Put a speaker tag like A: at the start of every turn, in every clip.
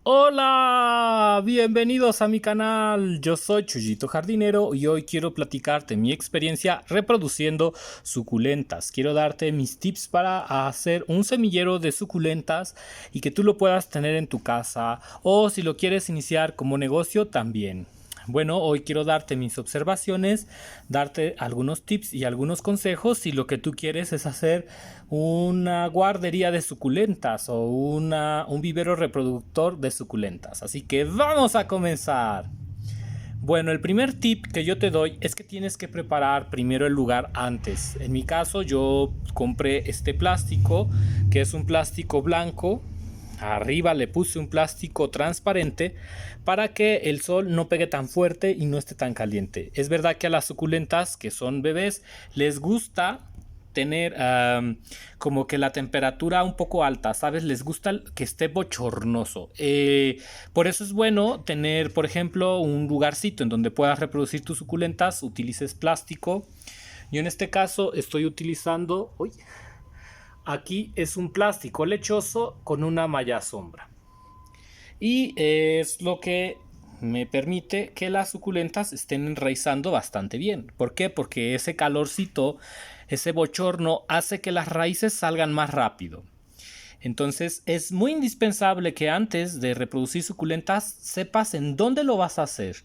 A: Hola, bienvenidos a mi canal. Yo soy Chuyito Jardinero y hoy quiero platicarte mi experiencia reproduciendo suculentas. Quiero darte mis tips para hacer un semillero de suculentas y que tú lo puedas tener en tu casa o si lo quieres iniciar como negocio también. Bueno, hoy quiero darte mis observaciones, darte algunos tips y algunos consejos si lo que tú quieres es hacer una guardería de suculentas o un vivero reproductor de suculentas. Así que vamos a comenzar. Bueno, el primer tip que yo te doy es que tienes que preparar primero el lugar antes. En mi caso yo compré este plástico, que es un plástico blanco. Arriba le puse un plástico transparente para que el sol no pegue tan fuerte y no esté tan caliente. Es verdad que a las suculentas, que son bebés, les gusta tener como que la temperatura un poco alta, ¿sabes? Les gusta que esté bochornoso. Por eso es bueno tener, por ejemplo, un lugarcito en donde puedas reproducir tus suculentas, utilices plástico. Yo en este caso estoy utilizando... ¡Uy! Aquí es un plástico lechoso con una malla sombra. Y es lo que me permite que las suculentas estén enraizando bastante bien. ¿Por qué? Porque ese calorcito, ese bochorno hace que las raíces salgan más rápido. Entonces es muy indispensable que antes de reproducir suculentas sepas en dónde lo vas a hacer.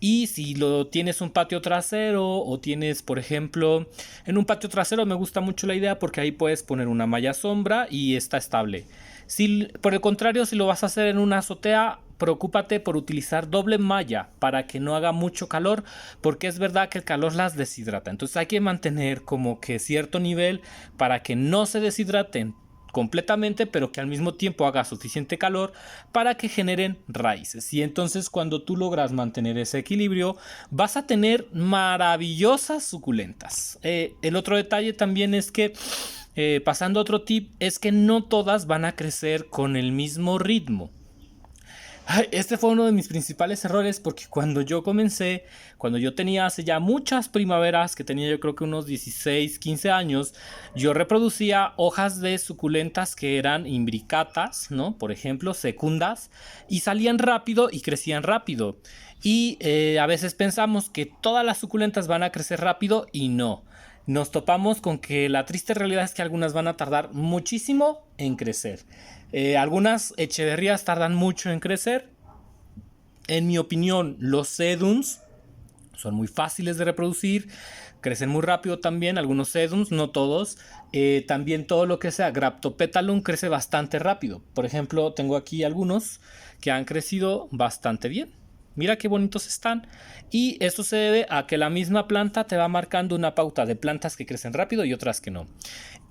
A: Y si lo tienes un patio trasero o tienes, por ejemplo, en un patio trasero me gusta mucho la idea porque ahí puedes poner una malla sombra y está estable. Si, por el contrario, si lo vas a hacer en una azotea, preocúpate por utilizar doble malla para que no haga mucho calor, porque es verdad que el calor las deshidrata. Entonces hay que mantener como que cierto nivel para que no se deshidraten completamente, pero que al mismo tiempo haga suficiente calor para que generen raíces. Y entonces cuando tú logras mantener ese equilibrio, vas a tener maravillosas suculentas. El otro detalle también es que pasando a otro tip, es que no todas van a crecer con el mismo ritmo. Este fue uno de mis principales errores porque cuando yo comencé, cuando yo tenía hace ya muchas primaveras, que tenía yo creo que unos 16, 15 años, yo reproducía hojas de suculentas que eran imbricatas, ¿no? Por ejemplo, secundas, y salían rápido y crecían rápido. Y a veces pensamos que todas las suculentas van a crecer rápido y no. Nos topamos con que la triste realidad es que algunas van a tardar muchísimo en crecer. Algunas echeverrías tardan mucho en crecer. En mi opinión, los sedums son muy fáciles de reproducir, crecen muy rápido también, algunos sedums, no todos. También todo lo que sea Graptopetalum crece bastante rápido. Por ejemplo, tengo aquí algunos que han crecido bastante bien. Mira qué bonitos están. Y eso se debe a que la misma planta te va marcando una pauta de plantas que crecen rápido y otras que no.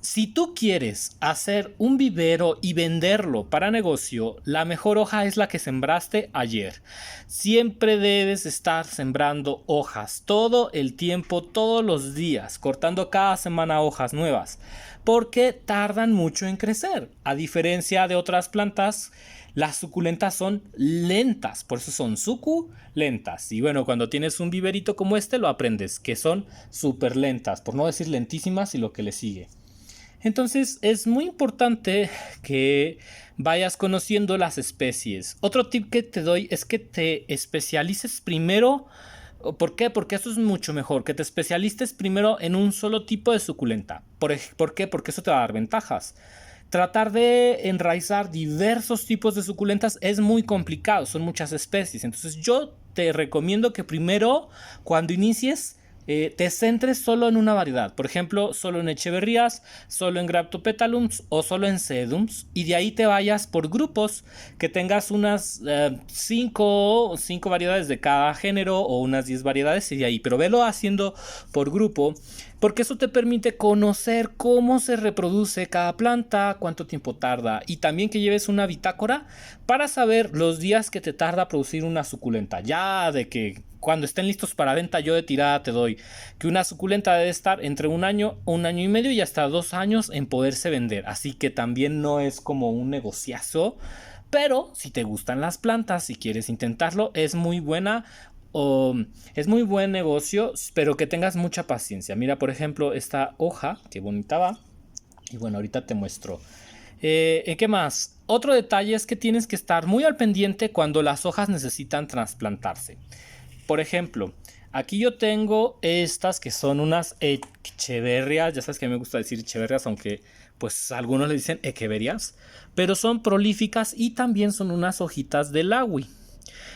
A: Si tú quieres hacer un vivero y venderlo para negocio, la mejor hoja es la que sembraste ayer. Siempre debes estar sembrando hojas todo el tiempo, todos los días, cortando cada semana hojas nuevas, porque tardan mucho en crecer. A diferencia de otras plantas, las suculentas son lentas, por eso son suculentas. Y bueno, cuando tienes un viverito como este lo aprendes, que son súper lentas, por no decir lentísimas y lo que le sigue. Entonces es muy importante que vayas conociendo las especies. Otro tip que te doy es que te especialices primero. ¿Por qué? Porque eso es mucho mejor, que te especialices primero en un solo tipo de suculenta. ¿Por qué? Porque eso te va a dar ventajas. Tratar de enraizar diversos tipos de suculentas es muy complicado, son muchas especies. Entonces yo te recomiendo que primero, cuando inicies, te centres solo en una variedad. Por ejemplo, solo en echeverrías, solo en graptopetalums o solo en sedums. Y de ahí te vayas por grupos, que tengas unas 5 variedades de cada género o unas 10 variedades y de ahí. Pero velo haciendo por grupo, porque eso te permite conocer cómo se reproduce cada planta, cuánto tiempo tarda y también que lleves una bitácora para saber los días que te tarda producir una suculenta. Ya de que cuando estén listos para venta, yo de tirada te doy que una suculenta debe estar entre un año y medio y hasta 2 años en poderse vender. Así que también no es como un negociazo. Pero si te gustan las plantas, si quieres intentarlo, es muy buena es muy buen negocio, pero que tengas mucha paciencia. Mira, por ejemplo, esta hoja, qué bonita va. Y bueno, ahorita te muestro. ¿Qué más? Otro detalle es que tienes que estar muy al pendiente cuando las hojas necesitan trasplantarse. Por ejemplo, aquí yo tengo estas que son unas echeverias. Ya sabes que me gusta decir echeverias, aunque pues algunos le dicen echeverias. Pero son prolíficas y también son unas hojitas de lagui.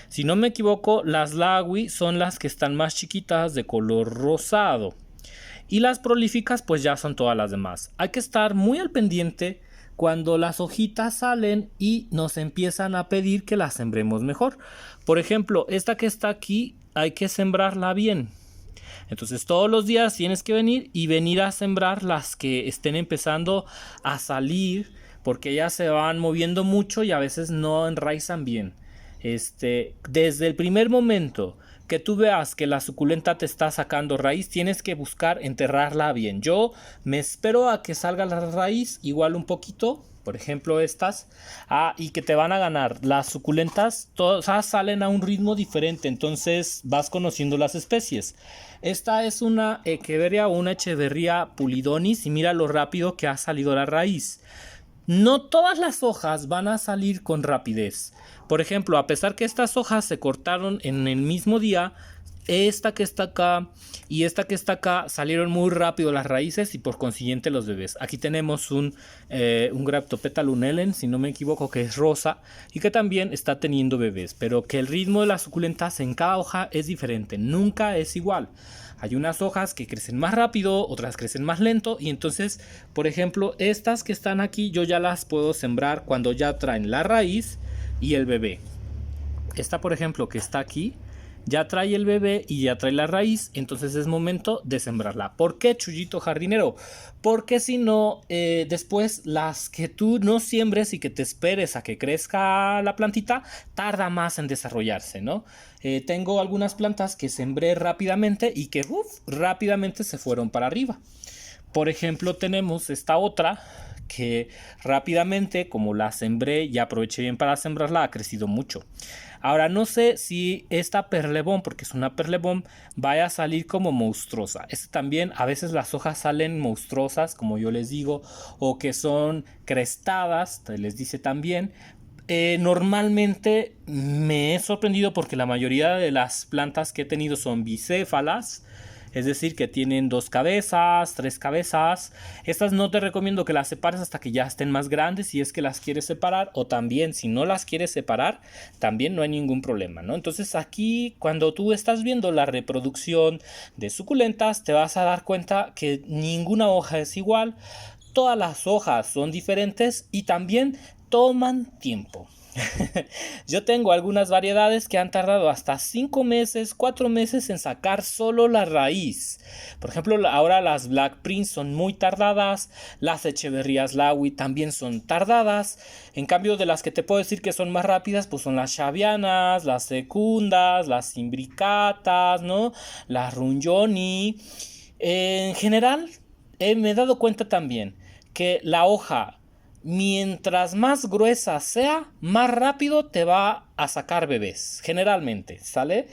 A: Si no me equivoco, las lagui son las que están más chiquitas de color rosado. Y las prolíficas pues ya son todas las demás. Hay que estar muy al pendiente cuando las hojitas salen y nos empiezan a pedir que las sembremos mejor. Por ejemplo, esta que está aquí hay que sembrarla bien. Entonces todos los días tienes que venir a sembrar las que estén empezando a salir, porque ellas se van moviendo mucho y a veces no enraizan bien. Desde el primer momento que tú veas que la suculenta te está sacando raíz, tienes que buscar enterrarla bien. Yo me espero a que salga la raíz, igual un poquito, por ejemplo estas, y que te van a ganar. Las suculentas todas salen a un ritmo diferente, entonces vas conociendo las especies. Esta es una echeveria o una echeverria pulidonis y mira lo rápido que ha salido la raíz. No todas las hojas van a salir con rapidez. Por ejemplo, a pesar que estas hojas se cortaron en el mismo día, esta que está acá y esta que está acá salieron muy rápido las raíces y por consiguiente los bebés. Aquí tenemos un Graptopetala, si no me equivoco, que es rosa y que también está teniendo bebés, pero que el ritmo de las suculentas en cada hoja es diferente, nunca es igual. Hay unas hojas que crecen más rápido, otras crecen más lento y entonces, por ejemplo, estas que están aquí yo ya las puedo sembrar cuando ya traen la raíz y el bebé. Esta, por ejemplo, que está aquí, ya trae el bebé y ya trae la raíz, entonces es momento de sembrarla. ¿Por qué, Chuyito Jardinero? Porque si no, después las que tú no siembres y que te esperes a que crezca la plantita, tarda más en desarrollarse, ¿no? Tengo algunas plantas que sembré rápidamente y que rápidamente se fueron para arriba. Por ejemplo, tenemos esta otra que rápidamente, como la sembré y aproveché bien para sembrarla, ha crecido mucho. Ahora no sé si esta perlebón, porque es una perlebón, vaya a salir como monstruosa. También a veces las hojas salen monstruosas, como yo les digo, o que son crestadas, les dice también. Normalmente me he sorprendido porque la mayoría de las plantas que he tenido son bicéfalas. Es decir, que tienen 2 cabezas, 3 cabezas. Estas no te recomiendo que las separes hasta que ya estén más grandes si es que las quieres separar. O también si no las quieres separar, también no hay ningún problema, ¿no? Entonces aquí cuando tú estás viendo la reproducción de suculentas, te vas a dar cuenta que ninguna hoja es igual. Todas las hojas son diferentes y también toman tiempo. Yo tengo algunas variedades que han tardado hasta 5 meses, 4 meses en sacar solo la raíz. Por ejemplo, ahora las Black Prince son muy tardadas, las Echeverrías Lagui también son tardadas. En cambio, de las que te puedo decir que son más rápidas, pues son las Xavianas, las Secundas, las Imbricatas, ¿no? Las Runjoni. En general, me he dado cuenta también que la hoja, mientras más gruesa sea, más rápido te va a sacar bebés, generalmente, ¿sale?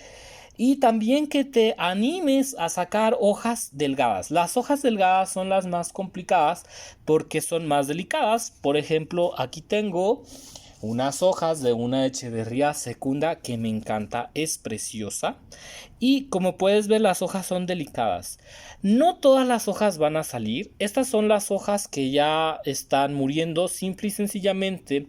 A: Y también que te animes a sacar hojas delgadas. Las hojas delgadas son las más complicadas porque son más delicadas. Por ejemplo, aquí tengo unas hojas de una Echeverría Secunda que me encanta, es preciosa. Y como puedes ver, las hojas son delicadas. No todas las hojas van a salir. Estas son las hojas que ya están muriendo simple y sencillamente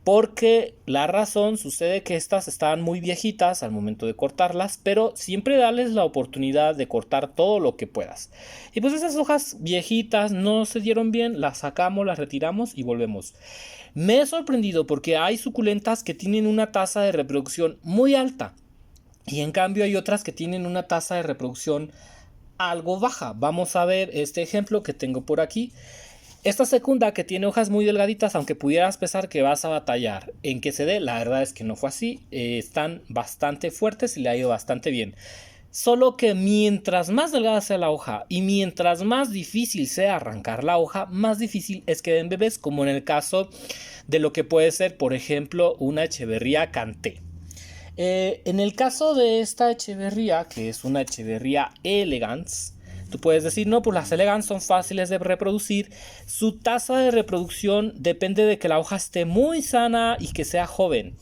A: porque la razón sucede que estas estaban muy viejitas al momento de cortarlas, pero siempre dales la oportunidad de cortar todo lo que puedas. Y pues esas hojas viejitas no se dieron bien, las sacamos, las retiramos y volvemos. Me he sorprendido porque hay suculentas que tienen una tasa de reproducción muy alta y en cambio hay otras que tienen una tasa de reproducción algo baja. Vamos a ver este ejemplo que tengo por aquí. Esta secunda que tiene hojas muy delgaditas, aunque pudieras pensar que vas a batallar en que se dé, la verdad es que no fue así. Están bastante fuertes y le ha ido bastante bien. Solo que mientras más delgada sea la hoja y mientras más difícil sea arrancar la hoja, más difícil es que den bebés, como en el caso de lo que puede ser, por ejemplo, una Echeverría Canté. En el caso de esta Echeverría, que es una Echeverría elegans, Tú puedes decir, no, pues las elegans son fáciles de reproducir. Su tasa de reproducción depende de que la hoja esté muy sana y que sea joven.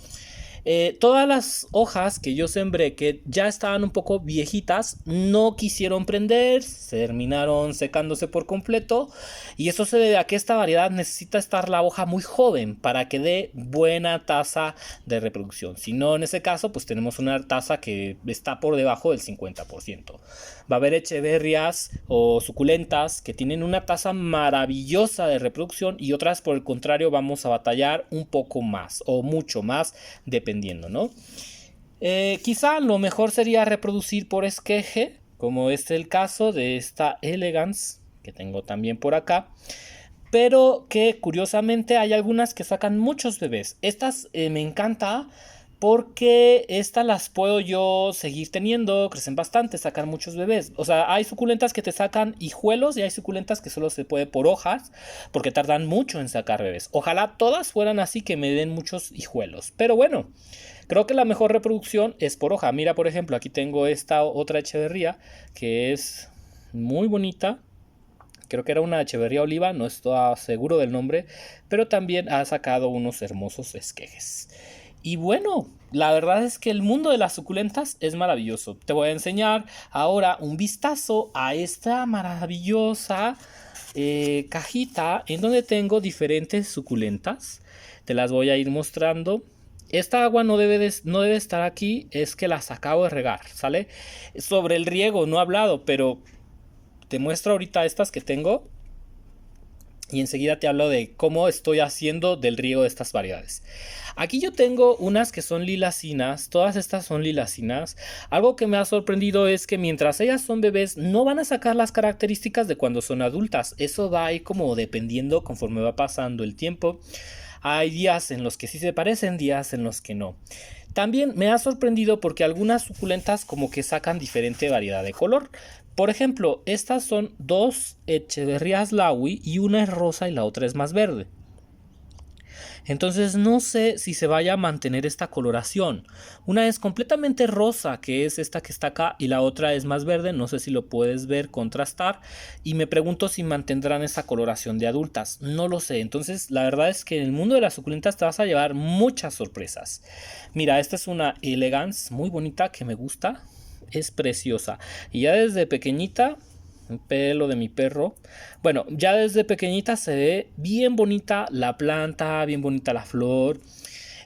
A: Todas las hojas que yo sembré que ya estaban un poco viejitas no quisieron prender, se terminaron secándose por completo, y eso se debe a que esta variedad necesita estar la hoja muy joven para que dé buena tasa de reproducción. Si no, en ese caso pues tenemos una tasa que está por debajo del 50%. Va a haber echeverrias o suculentas que tienen una tasa maravillosa de reproducción y otras por el contrario vamos a batallar un poco más o mucho más dependiendo, ¿no? Quizá lo mejor sería reproducir por esqueje, como es el caso de esta Elegance que tengo también por acá, pero que curiosamente hay algunas que sacan muchos bebés. Estas me encanta porque estas las puedo yo seguir teniendo, crecen bastante, sacan muchos bebés. O sea, hay suculentas que te sacan hijuelos y hay suculentas que solo se puede por hojas, porque tardan mucho en sacar bebés. Ojalá todas fueran así, que me den muchos hijuelos. Pero bueno, creo que la mejor reproducción es por hoja. Mira, por ejemplo, aquí tengo esta otra echeverría que es muy bonita. Creo que era una echeverría oliva, no estoy seguro del nombre, pero también ha sacado unos hermosos esquejes. Y bueno, la verdad es que el mundo de las suculentas es maravilloso. Te voy a enseñar ahora un vistazo a esta maravillosa cajita en donde tengo diferentes suculentas. Te las voy a ir mostrando. Esta agua no debe estar aquí, es que las acabo de regar, ¿sale? Sobre el riego no he hablado, pero te muestro ahorita estas que tengo. Y enseguida te hablo de cómo estoy haciendo del riego de estas variedades. Aquí yo tengo unas que son lilacinas, todas estas son lilacinas. Algo que me ha sorprendido es que mientras ellas son bebés no van a sacar las características de cuando son adultas. Eso va ahí como dependiendo conforme va pasando el tiempo. Hay días en los que sí se parecen, días en los que no. También me ha sorprendido porque algunas suculentas como que sacan diferente variedad de color. Por ejemplo, estas son dos echeverrías Laui y una es rosa y la otra es más verde. Entonces no sé si se vaya a mantener esta coloración. Una es completamente rosa, que es esta que está acá, y la otra es más verde. No sé si lo puedes ver, contrastar. Y me pregunto si mantendrán esa coloración de adultas. No lo sé. Entonces la verdad es que en el mundo de las suculentas te vas a llevar muchas sorpresas. Mira, esta es una Elegance muy bonita que me gusta. Es preciosa. Y ya desde pequeñita, el pelo de mi perro, bueno, ya desde pequeñita se ve bien bonita la planta, bien bonita la flor.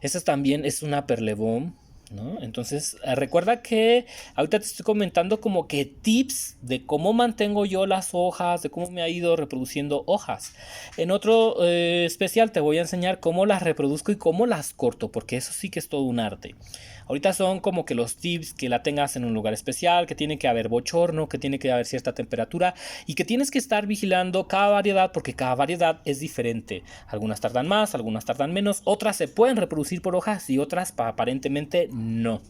A: Esta también es una perlebón, ¿no? Entonces recuerda que ahorita te estoy comentando como que tips de cómo mantengo yo las hojas, de cómo me ha ido reproduciendo hojas. En otro especial te voy a enseñar cómo las reproduzco y cómo las corto, porque eso sí que es todo un arte. Ahorita son como que los tips, que la tengas en un lugar especial, que tiene que haber bochorno, que tiene que haber cierta temperatura y que tienes que estar vigilando cada variedad porque cada variedad es diferente. Algunas tardan más, algunas tardan menos, otras se pueden reproducir por hojas y otras aparentemente no.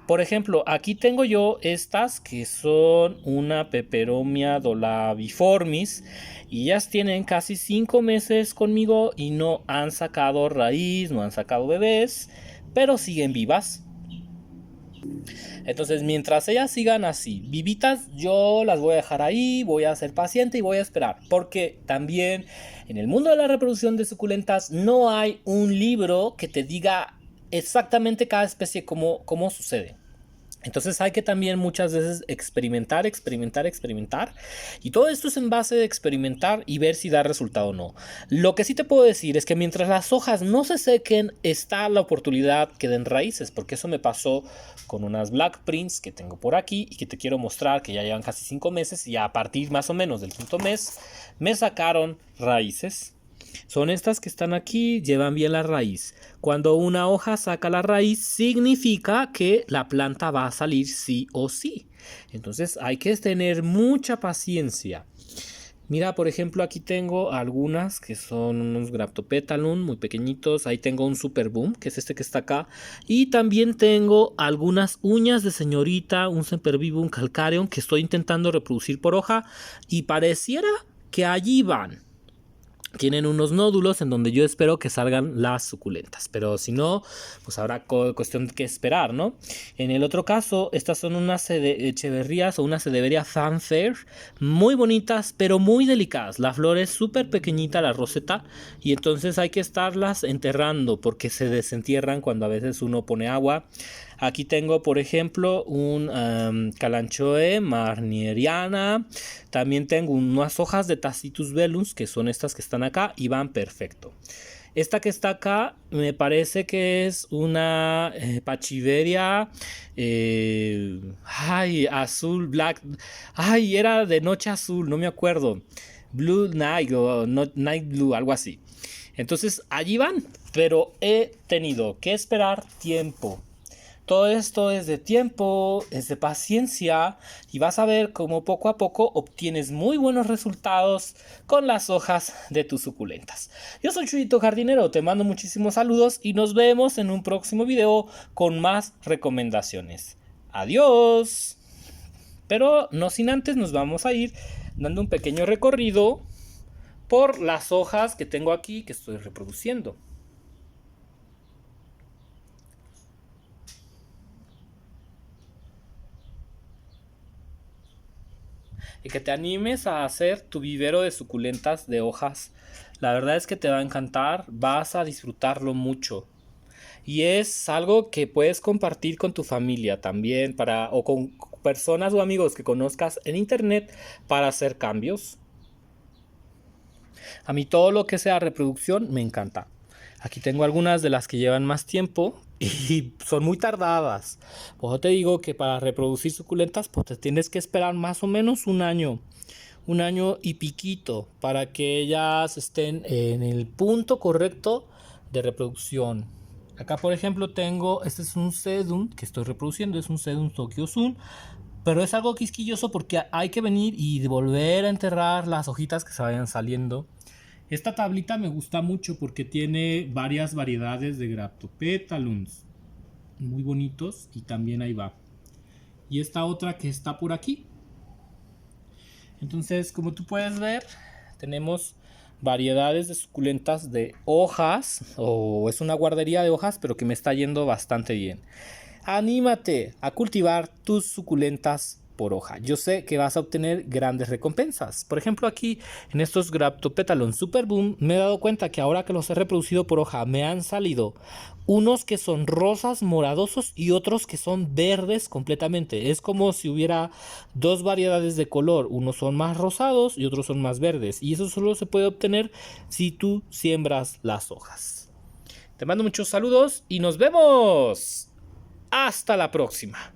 A: Por ejemplo, aquí tengo yo estas que son una Peperomia dolabiformis y ellas tienen casi 5 meses conmigo y no han sacado raíz, no han sacado bebés, pero siguen vivas. Entonces mientras ellas sigan así, vivitas, yo las voy a dejar ahí, voy a ser paciente y voy a esperar. Porque también en el mundo de la reproducción de suculentas no hay un libro que te diga exactamente cada especie cómo sucede. Entonces hay que también muchas veces experimentar. Y todo esto es en base de experimentar y ver si da resultado o no. Lo que sí te puedo decir es que mientras las hojas no se sequen, está la oportunidad que den raíces. Porque eso me pasó con unas Black Prince que tengo por aquí y que te quiero mostrar que ya llevan casi 5 meses. Y a partir más o menos del quinto mes me sacaron raíces. Son estas que están aquí, llevan bien la raíz. Cuando una hoja saca la raíz, significa que la planta va a salir sí o sí. Entonces hay que tener mucha paciencia. Mira, por ejemplo, aquí tengo algunas que son unos Graptopetalum muy pequeñitos. Ahí tengo un Super Boom, que es este que está acá. Y también tengo algunas uñas de señorita, un Sempervivum calcareum, que estoy intentando reproducir por hoja. Y pareciera que allí van. tienen unos nódulos en donde yo espero que salgan las suculentas. Pero si no, pues habrá cuestión de que esperar, ¿no? En el otro caso, estas son unas echeverrías o una Cedeveria fanfare muy bonitas, pero muy delicadas. La flor es súper pequeñita, la roseta, y entonces hay que estarlas enterrando porque se desentierran cuando a veces uno pone agua. Aquí tengo, por ejemplo, un Kalanchoe marnieriana. También tengo unas hojas de Tacitus velus, que son estas que están acá y van perfecto. Esta que está acá me parece que es una Pachiveria azul, black. Ay, era de noche azul, no me acuerdo. Blue Night o Night Blue, algo así. Entonces allí van, pero he tenido que esperar tiempo. Todo esto es de tiempo, es de paciencia y vas a ver cómo poco a poco obtienes muy buenos resultados con las hojas de tus suculentas. Yo soy Chuyito Jardinero, te mando muchísimos saludos y nos vemos en un próximo video con más recomendaciones. Adiós. Pero no sin antes nos vamos a ir dando un pequeño recorrido por las hojas que tengo aquí que estoy reproduciendo. Y que te animes a hacer tu vivero de suculentas de hojas. La verdad es que te va a encantar, vas a disfrutarlo mucho. Y es algo que puedes compartir con tu familia también o con personas o amigos que conozcas en internet para hacer cambios. A mí todo lo que sea reproducción me encanta. Aquí tengo algunas de las que llevan más tiempo y son muy tardadas. Por eso te digo que para reproducir suculentas pues te tienes que esperar más o menos un año y piquito para que ellas estén en el punto correcto de reproducción. Acá por ejemplo tengo, este es un sedum que estoy reproduciendo, es un sedum Tokyo Sun. Pero es algo quisquilloso porque hay que venir y volver a enterrar las hojitas que se vayan saliendo. Esta tablita me gusta mucho porque tiene varias variedades de Graptopétalums muy bonitos y también ahí va. Y esta otra que está por aquí. Entonces, como tú puedes ver, tenemos variedades de suculentas de hojas, o es una guardería de hojas, pero que me está yendo bastante bien. Anímate a cultivar tus suculentas por hoja. Yo sé que vas a obtener grandes recompensas. Por ejemplo, aquí en estos Graptopétalums Super Boom me he dado cuenta que ahora que los he reproducido por hoja me han salido unos que son rosas moradosos y otros que son verdes completamente. Es como si hubiera dos variedades de color. Unos son más rosados y otros son más verdes. Y eso solo se puede obtener si tú siembras las hojas. Te mando muchos saludos y nos vemos. Hasta la próxima.